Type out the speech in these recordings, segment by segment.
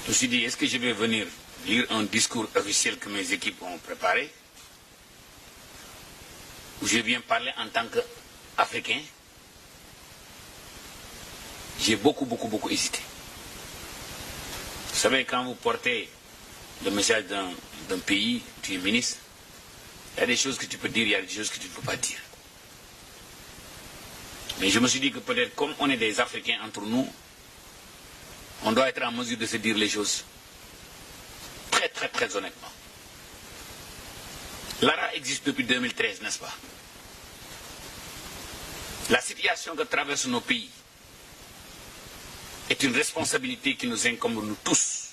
Je me suis dit, est-ce que je vais venir lire un discours officiel que mes équipes ont préparé, ou je viens parler en tant qu'Africain? J'ai beaucoup hésité. Vous savez, quand vous portez le message d'un pays, tu es ministre, il y a des choses que tu peux dire, il y a des choses que tu ne peux pas dire. Mais je me suis dit que peut-être comme on est des Africains entre nous, on doit être en mesure de se dire les choses très honnêtement. L'ARA existe depuis 2013, n'est-ce pas? La situation que traversent nos pays est une responsabilité qui nous incombe nous tous.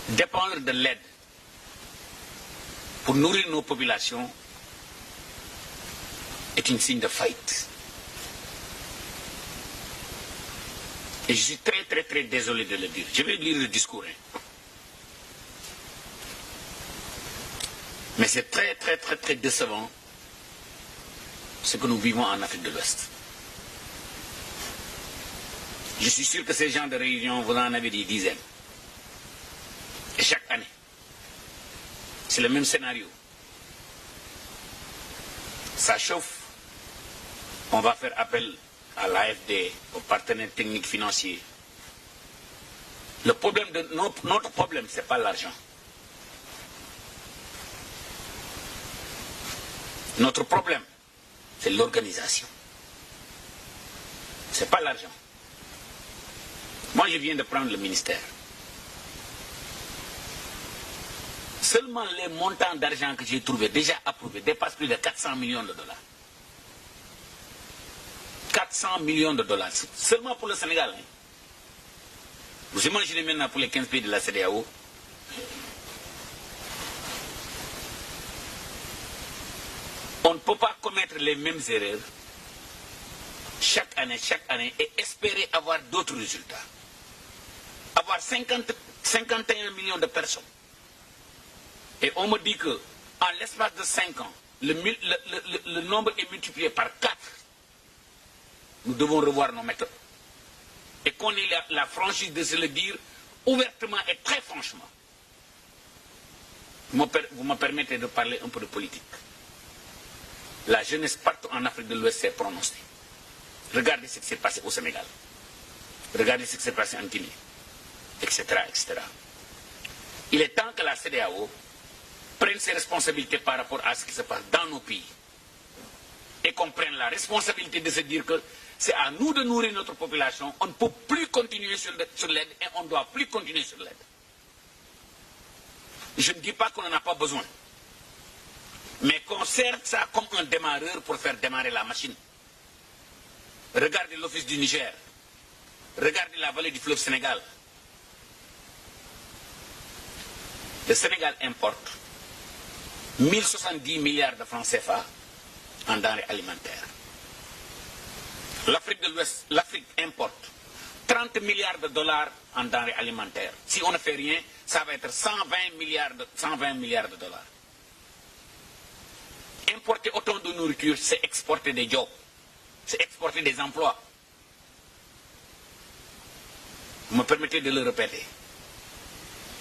Dépendre de l'aide pour nourrir nos populations est un signe de faillite. Et je suis très désolé de le dire. Je vais lire le discours. Mais c'est très décevant ce que nous vivons en Afrique de l'Ouest. Je suis sûr que ces gens de réunion, vous en avez des dizaines. Et chaque année, c'est le même scénario. Ça chauffe. On va faire appel à l'AFD, aux partenaires techniques financiers. Le problème de notre problème, ce n'est pas l'argent. Notre problème, c'est l'organisation. Ce n'est pas l'argent. Moi, je viens de prendre le ministère. Seulement les montants d'argent que j'ai trouvés, déjà approuvés, dépassent plus de 400 millions de dollars. 400 millions de dollars, seulement pour le Sénégal. Hein. Vous imaginez maintenant pour les 15 pays de la CEDEAO. On ne peut pas commettre les mêmes erreurs chaque année et espérer avoir d'autres résultats. Avoir 51 millions de personnes. Et on me dit que en l'espace de 5 ans, le nombre est multiplié par 4. Nous devons revoir nos méthodes. Et qu'on ait la franchise de se le dire ouvertement et très franchement. Vous me permettez de parler un peu de politique. La jeunesse partout en Afrique de l'Ouest s'est prononcée. Regardez ce qui s'est passé au Sénégal. Regardez ce qui s'est passé en Guinée. Etc. Il est temps que la CEDEAO prenne ses responsabilités par rapport à ce qui se passe dans nos pays. Et qu'on prenne la responsabilité de se dire que c'est à nous de nourrir notre population. On ne peut plus continuer sur l'aide et on ne doit plus continuer sur l'aide. Je ne dis pas qu'on n'en a pas besoin. Mais qu'on sert ça comme un démarreur pour faire démarrer la machine. Regardez l'Office du Niger. Regardez la vallée du fleuve Sénégal. Le Sénégal importe 1070 milliards de francs CFA en denrées alimentaires. L'Afrique de l'Ouest, l'Afrique importe 30 milliards de dollars en denrées alimentaires. Si on ne fait rien, ça va être 120 milliards de dollars. Importer autant de nourriture, c'est exporter des jobs. C'est exporter des emplois. Vous me permettez de le répéter.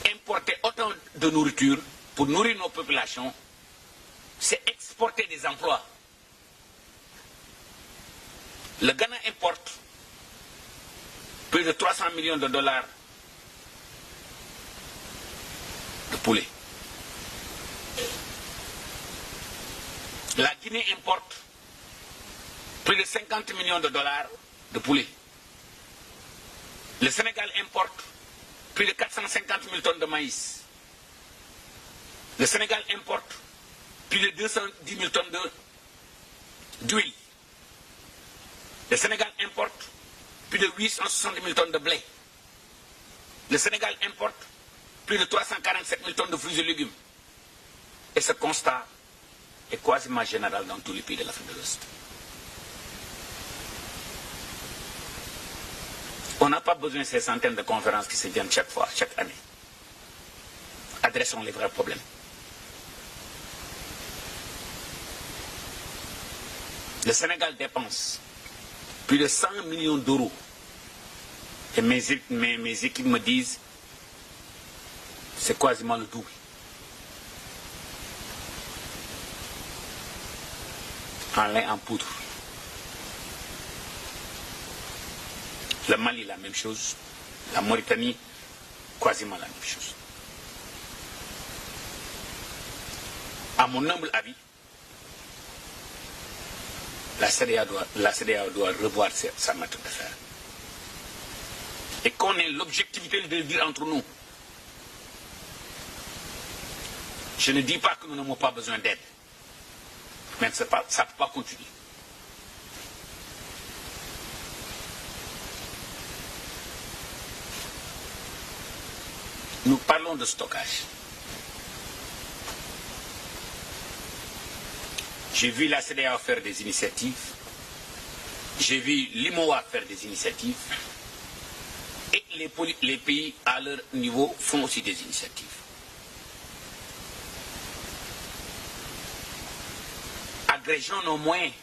Importer autant de nourriture pour nourrir nos populations, c'est exporter des emplois. Le Ghana importe plus de 300 millions de dollars de poulet. La Guinée importe plus de 50 millions de dollars de poulet. Le Sénégal importe plus de 450 000 tonnes de maïs. Le Sénégal importe plus de 210 000 tonnes d'huile. Le Sénégal importe plus de 860 000 tonnes de blé. Le Sénégal importe plus de 347 000 tonnes de fruits et légumes. Et ce constat est quasiment général dans tous les pays de l'Afrique de l'Ouest. On n'a pas besoin de ces centaines de conférences qui se tiennent chaque fois, chaque année. Adressons les vrais problèmes. Le Sénégal dépense plus de 100 millions d'euros. Et mes équipes me disent, c'est quasiment le double. En lait en poudre. Le Mali, la même chose. La Mauritanie, quasiment la même chose. À mon humble avis, la CEDEAO doit revoir sa méthode de faire. Et qu'on ait l'objectivité de le dire entre nous. Je ne dis pas que nous n'avons pas besoin d'aide. Mais ça ne peut pas continuer. Nous parlons de stockage. J'ai vu la CEDEAO faire des initiatives. J'ai vu l'IMOA faire des initiatives. Et les pays à leur niveau font aussi des initiatives. Agrégeons nos moyens.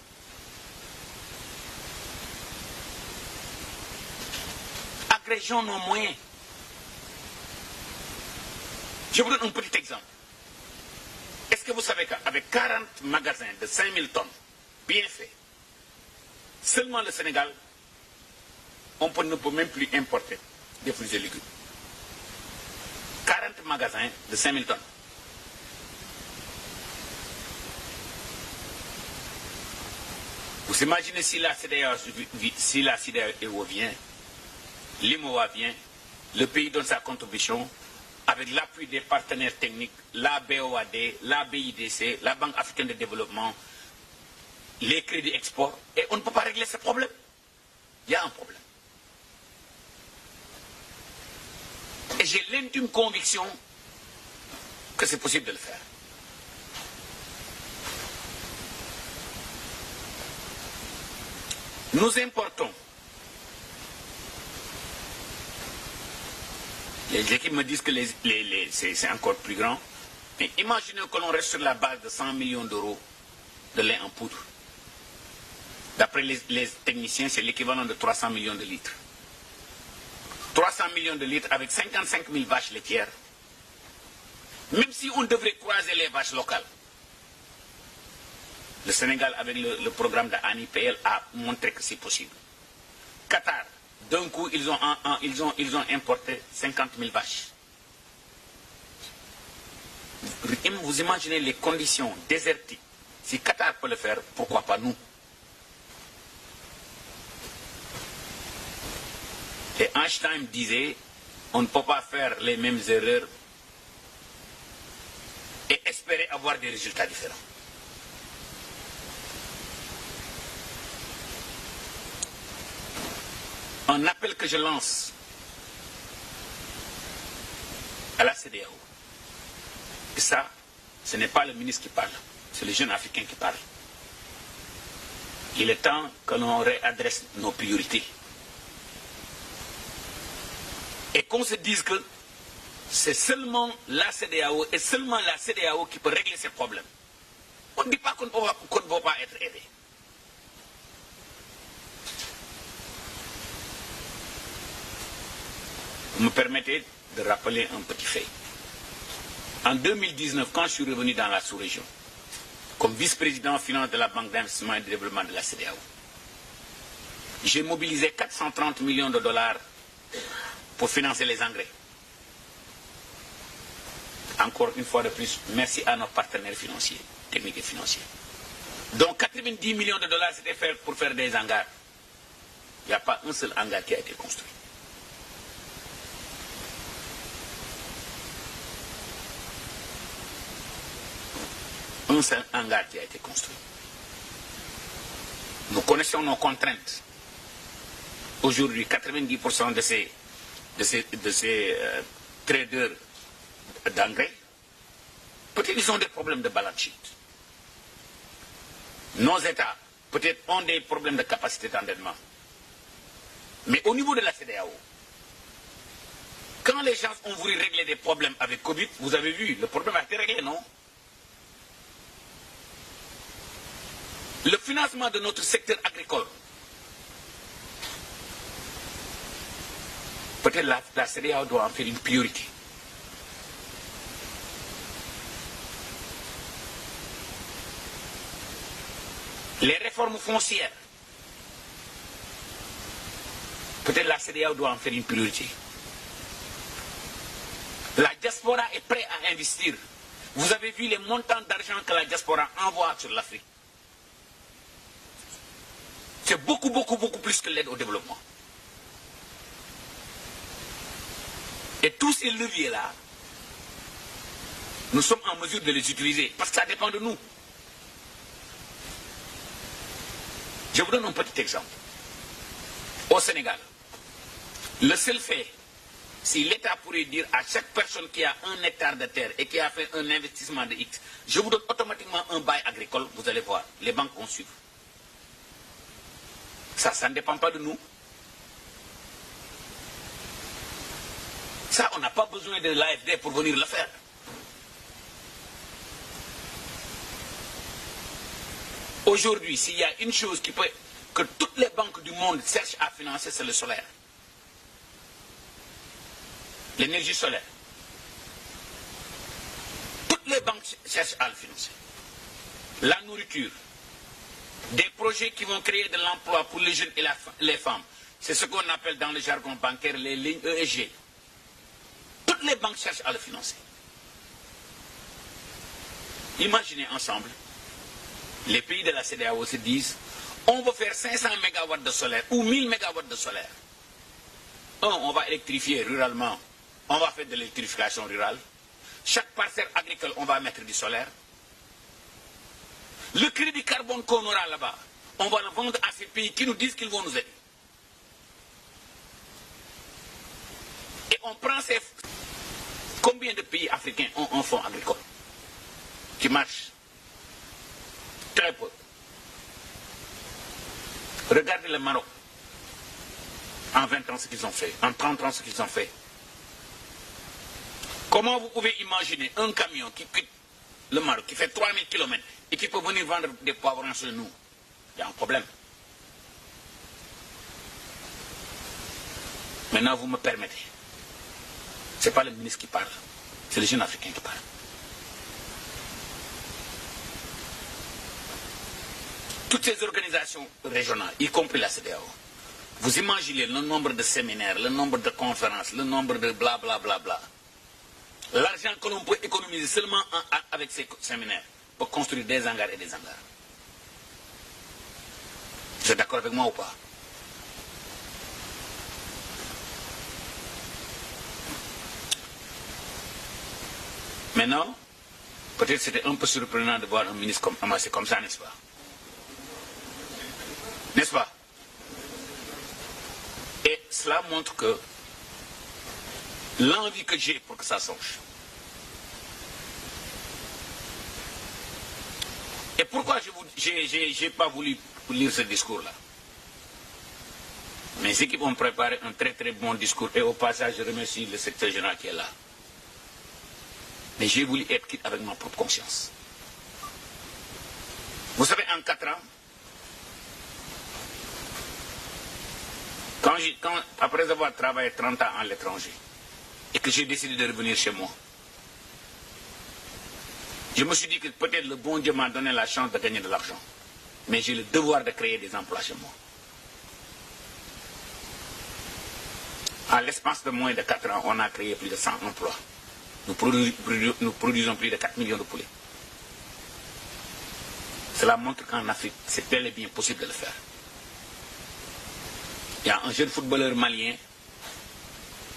Agrégeons nos moyens. Je vous donne un petit exemple. Est-ce que vous savez qu'avec 40 magasins de 5000 tonnes, bien faits, seulement le Sénégal, ne peut même plus importer des fruits et légumes. 40 magasins de 5000 tonnes. Vous imaginez si la CEDEAO vient, l'IMOA vient, le pays donne sa contribution, avec l'appui des partenaires techniques, la BOAD, la BIDC, la Banque africaine de développement, les crédits export, et on ne peut pas régler ce problème. Il y a un problème. Et j'ai l'intime conviction que c'est possible de le faire. Nous importons. Les équipes me disent que c'est encore plus grand. Mais imaginez que l'on reste sur la base de 100 millions d'euros de lait en poudre. D'après les techniciens, c'est l'équivalent de 300 millions de litres. 300 millions de litres avec 55 000 vaches laitières. Même si on devrait croiser les vaches locales, le Sénégal, avec le programme de ANIPL, a montré que c'est possible. Qatar, d'un coup, ils ont importé 50 000 vaches. Vous imaginez les conditions désertiques. Si Qatar peut le faire, pourquoi pas nous? Et Einstein disait, on ne peut pas faire les mêmes erreurs et espérer avoir des résultats différents. Un appel que je lance à la CEDEAO. Et ça, ce n'est pas le ministre qui parle, c'est les jeunes Africains qui parlent. Il est temps que l'on réadresse nos priorités. Et qu'on se dise que c'est seulement la CEDEAO et seulement la CEDEAO qui peut régler ces problèmes. On ne dit pas qu'on ne peut pas être aidé. Vous me permettez de rappeler un petit fait. En 2019, quand je suis revenu dans la sous-région, comme vice-président finance de la Banque d'investissement et de développement de la CEDEAO, j'ai mobilisé 430 millions de dollars pour financer les engrais. Encore une fois de plus, merci à nos partenaires financiers, techniques et financiers. Donc 90 millions de dollars, c'était fait pour faire des hangars. Il n'y a pas un seul hangar qui a été construit. Un seul hangar qui a été construit. Nous connaissons nos contraintes. Aujourd'hui, 90% de ces traders d'engrais, peut-être ils ont des problèmes de balance sheet. Nos États, peut-être, ont des problèmes de capacité d'endettement. Mais au niveau de la CEDEAO, quand les gens ont voulu régler des problèmes avec Covid, vous avez vu, le problème a été réglé, non? Le financement de notre secteur agricole peut-être la CEDEAO doit en faire une priorité. Les réformes foncières, peut-être la CEDEAO doit en faire une priorité. La diaspora est prête à investir. Vous avez vu les montants d'argent que la diaspora envoie sur l'Afrique. C'est beaucoup plus que l'aide au développement. Et tous ces leviers-là, nous sommes en mesure de les utiliser parce que ça dépend de nous. Je vous donne un petit exemple. Au Sénégal, le seul fait, si l'État pourrait dire à chaque personne qui a 1 hectare de terre et qui a fait un investissement de X, je vous donne automatiquement un bail agricole, vous allez voir, les banques vont suivre. Ça ne dépend pas de nous. Ça, on n'a pas besoin de l'AFD pour venir le faire. Aujourd'hui, s'il y a une chose que toutes les banques du monde cherchent à financer, c'est le solaire. L'énergie solaire. Toutes les banques cherchent à le financer. La nourriture. Des projets qui vont créer de l'emploi pour les jeunes et les femmes. C'est ce qu'on appelle dans le jargon bancaire les lignes ESG. Toutes les banques cherchent à le financer. Imaginez ensemble, les pays de la CEDEAO se disent, on veut faire 500 MW de solaire ou 1000 MW de solaire. On va électrifier ruralement. On va faire de l'électrification rurale. Chaque parcelle agricole, on va mettre du solaire. Le crédit carbone qu'on aura là-bas, on va le vendre à ces pays qui nous disent qu'ils vont nous aider. Et on prend ces... Combien de pays africains ont un fonds agricole qui marche? Très peu. Regardez le Maroc. En 20 ans, ce qu'ils ont fait. En 30 ans, ce qu'ils ont fait. Comment vous pouvez imaginer un camion qui quitte le Maroc, qui fait 3000 km et qui peut venir vendre des poivrons chez nous? Il y a un problème. Maintenant, vous me permettez. Ce n'est pas le ministre qui parle, c'est le jeune africain qui parle. Toutes ces organisations régionales, y compris la CEDEAO, vous imaginez le nombre de séminaires, le nombre de conférences, le nombre de blablabla. L'argent que l'on peut économiser seulement avec ces séminaires pour construire des hangars et des hangars. Vous êtes d'accord avec moi ou pas? Maintenant, peut-être c'était un peu surprenant de voir un ministre commencer comme ça, n'est-ce pas? N'est-ce pas? Et cela montre que l'envie que j'ai pour que ça change. Et pourquoi je n'ai pas voulu lire ce discours-là? Mes équipes ont préparé un très très bon discours et au passage je remercie le secrétaire général qui est là. Mais j'ai voulu être quitte avec ma propre conscience. Vous savez, en 4 ans, après avoir travaillé 30 ans à l'étranger, et que j'ai décidé de revenir chez moi, je me suis dit que peut-être le bon Dieu m'a donné la chance de gagner de l'argent. Mais j'ai le devoir de créer des emplois chez moi. À l'espace de moins de 4 ans, on a créé plus de 100 emplois. Nous produisons plus de 4 millions de poulets. Cela montre qu'en Afrique, c'est bel et bien possible de le faire. Il y a un jeune footballeur malien,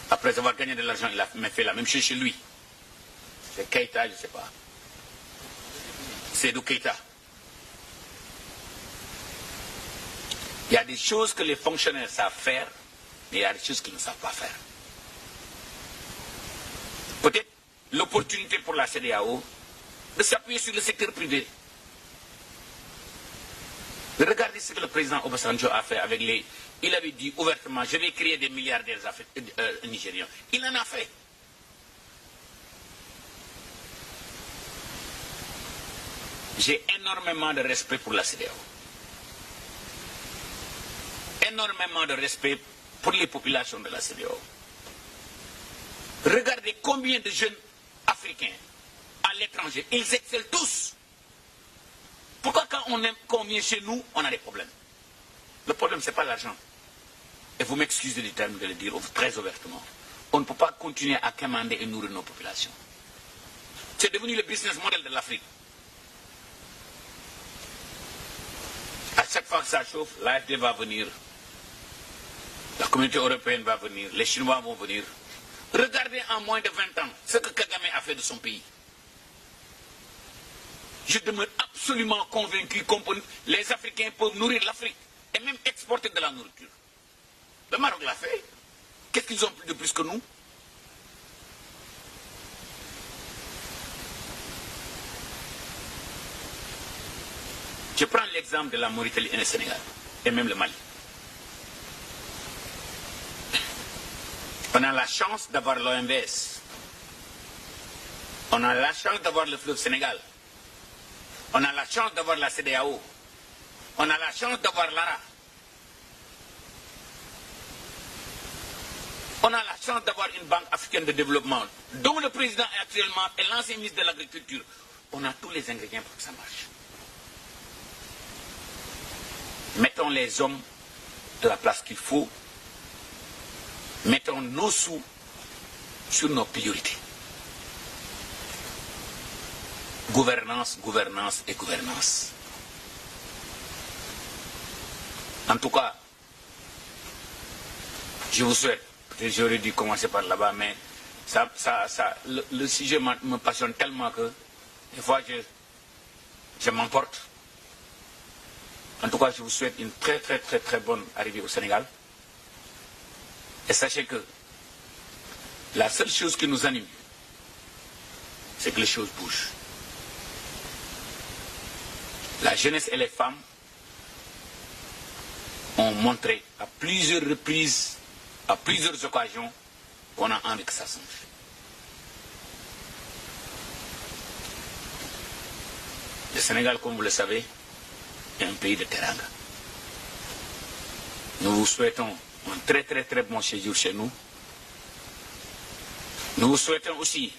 après avoir gagné de l'argent, il a fait la même chose chez lui. C'est Keita, je ne sais pas. Seydou Keita. Il y a des choses que les fonctionnaires savent faire, mais il y a des choses qu'ils ne savent pas faire. Peut-être l'opportunité pour la CEDEAO de s'appuyer sur le secteur privé. Regardez ce que le président Obasanjo a fait avec les... Il avait dit ouvertement, je vais créer des milliardaires nigériens. Il en a fait. J'ai énormément de respect pour la CEDEAO. Énormément de respect pour les populations de la CEDEAO. Regardez combien de jeunes africains à l'étranger, ils excellent tous. Pourquoi quand on vient chez nous, on a des problèmes? Le problème, ce n'est pas l'argent. Et vous m'excusez du terme de le dire très ouvertement. On ne peut pas continuer à commander et nourrir nos populations. C'est devenu le business model de l'Afrique. À chaque fois que ça chauffe, l'AFD va venir, la communauté européenne va venir, les Chinois vont venir. Regardez en moins de 20 ans ce que Kagame a fait de son pays. Je demeure absolument convaincu que les Africains peuvent nourrir l'Afrique et même exporter de la nourriture. Le Maroc l'a fait. Qu'est-ce qu'ils ont de plus que nous? Je prends l'exemple de la Mauritanie et le Sénégal, et même le Mali. On a la chance d'avoir l'OMVS. On a la chance d'avoir le fleuve Sénégal. On a la chance d'avoir la CEDEAO. On a la chance d'avoir l'ARA. On a la chance d'avoir une banque africaine de développement, dont le président est actuellement et l'ancien ministre de l'Agriculture. On a tous les ingrédients pour que ça marche. Mettons les hommes de la place qu'il faut. Mettons nos sous sur nos priorités. Gouvernance, gouvernance et gouvernance. En tout cas, je vous souhaite, j'aurais dû commencer par là-bas, mais le sujet me passionne tellement que des fois je m'emporte. En tout cas, je vous souhaite une très très très très bonne arrivée au Sénégal. Et sachez que la seule chose qui nous anime, c'est que les choses bougent. La jeunesse et les femmes ont montré à plusieurs reprises, à plusieurs occasions, qu'on a envie que ça change. Le Sénégal, comme vous le savez, est un pays de teranga. Nous vous souhaitons un très très très bon séjour chez nous. Nous vous souhaitons aussi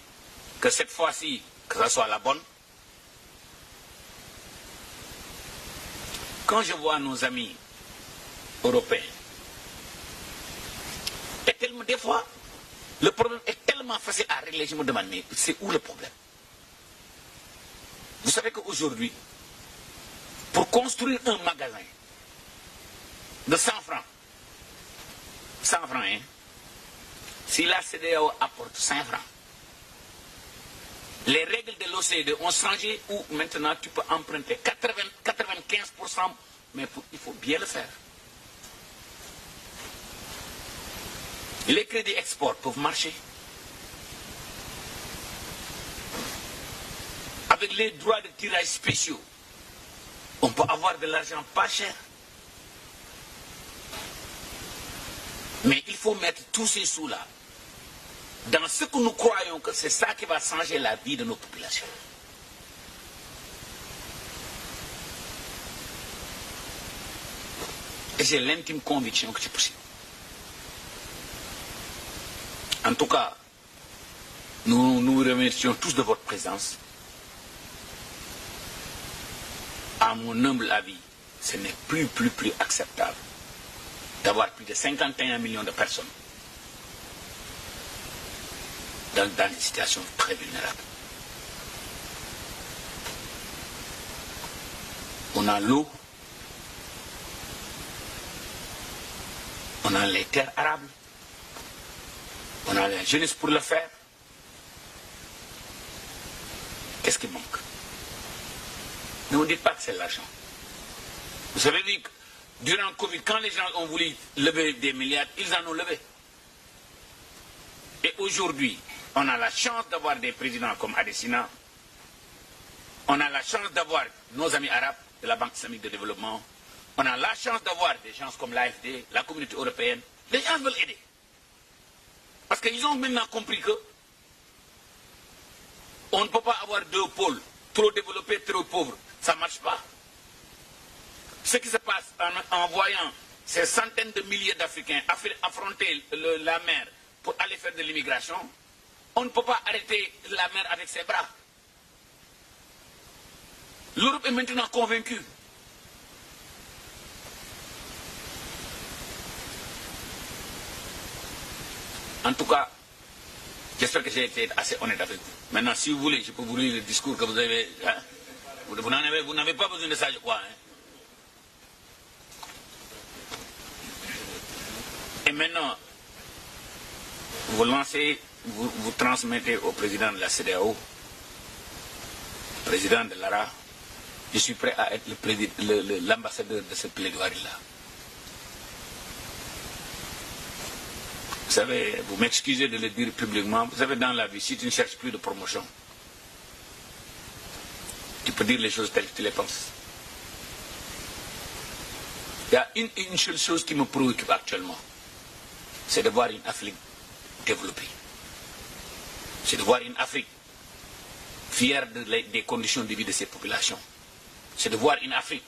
que cette fois-ci, que ce soit la bonne. Quand je vois nos amis européens, et tellement, des fois, le problème est tellement facile à régler, je me demande, mais c'est où le problème? Vous savez qu'aujourd'hui, pour construire un magasin de 100 francs, 100 francs, hein, si la CEDEAO apporte 5 francs, les règles de l'OCDE ont changé où maintenant tu peux emprunter 95%, mais il faut bien le faire. Les crédits export peuvent marcher. Avec les droits de tirage spéciaux, on peut avoir de l'argent pas cher. Mais il faut mettre tous ces sous-là dans ce que nous croyons que c'est ça qui va changer la vie de nos populations. Et j'ai l'intime conviction que c'est possible. En tout cas, nous nous remercions tous de votre présence. À mon humble avis, ce n'est plus acceptable d'avoir plus de 51 millions de personnes dans des situations très vulnérables. On a l'eau, on a les terres arables, on a la jeunesse pour le faire. Qu'est-ce qui manque? Ne vous dites pas que c'est l'argent. Vous savez dit que durant le Covid, quand les gens ont voulu lever des milliards, ils en ont levé. Et aujourd'hui, on a la chance d'avoir des présidents comme Adesina. On a la chance d'avoir nos amis arabes de la Banque islamique de développement. On a la chance d'avoir des gens comme l'AFD, la communauté européenne. Les gens veulent aider. Parce qu'ils ont maintenant compris que on ne peut pas avoir deux pôles, trop développés, trop pauvres. Ça ne marche pas. Ce qui se passe en voyant ces centaines de milliers d'Africains affronter la mer pour aller faire de l'immigration, On ne peut pas arrêter la mer avec ses bras. L'Europe est maintenant convaincue. En tout cas, j'espère que j'ai été assez honnête avec vous. Maintenant, si vous voulez, je peux vous lire le discours que vous avez. Hein? Vous n'avez pas besoin de ça, je crois. Hein? Et maintenant, vous lancez, vous transmettez au président de la CEDEAO, président de l'ARA, je suis prêt à être l'ambassadeur de ce plaidoirie-là. Vous savez, vous m'excusez de le dire publiquement, vous savez, dans la vie, si tu ne cherches plus de promotion, tu peux dire les choses telles que tu les penses. Il y a une seule chose qui me préoccupe actuellement, c'est de voir une Afrique développée. C'est de voir une Afrique fière des conditions de vie de ses populations. C'est de voir une Afrique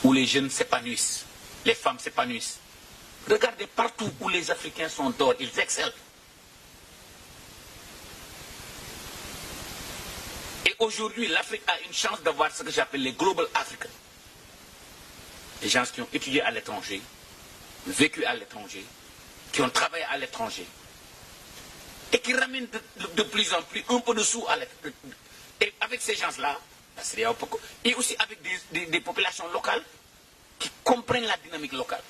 où les jeunes s'épanouissent, les femmes s'épanouissent. Regardez partout où les Africains sont dehors, ils excellent. Et aujourd'hui, l'Afrique a une chance d'avoir ce que j'appelle les Global Africans. Les gens qui ont étudié à l'étranger, vécu à l'étranger, qui ont travaillé à l'étranger, et qui ramènent de plus en plus un peu de sous à l'étranger. Et avec ces gens-là, et aussi avec des populations locales qui comprennent la dynamique locale.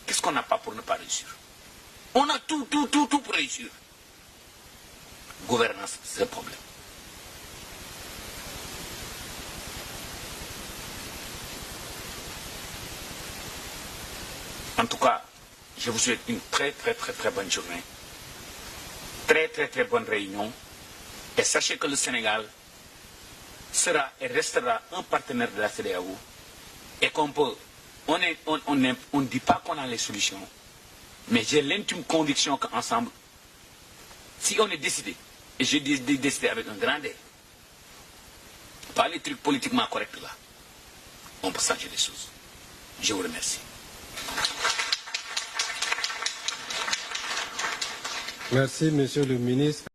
Qu'est-ce qu'on n'a pas pour ne pas réussir? On a tout pour réussir. Gouvernance, c'est le problème. En tout cas, je vous souhaite une très bonne journée. Très bonne réunion. Et sachez que le Sénégal sera et restera un partenaire de la CEDEAO et qu'on peut, on ne dit pas qu'on a les solutions, mais j'ai l'intime conviction qu'ensemble, si on est décidé, et je dis décidé avec un grand D, pas les trucs politiquement corrects là, on peut changer les choses. Je vous remercie. Merci, Monsieur le ministre.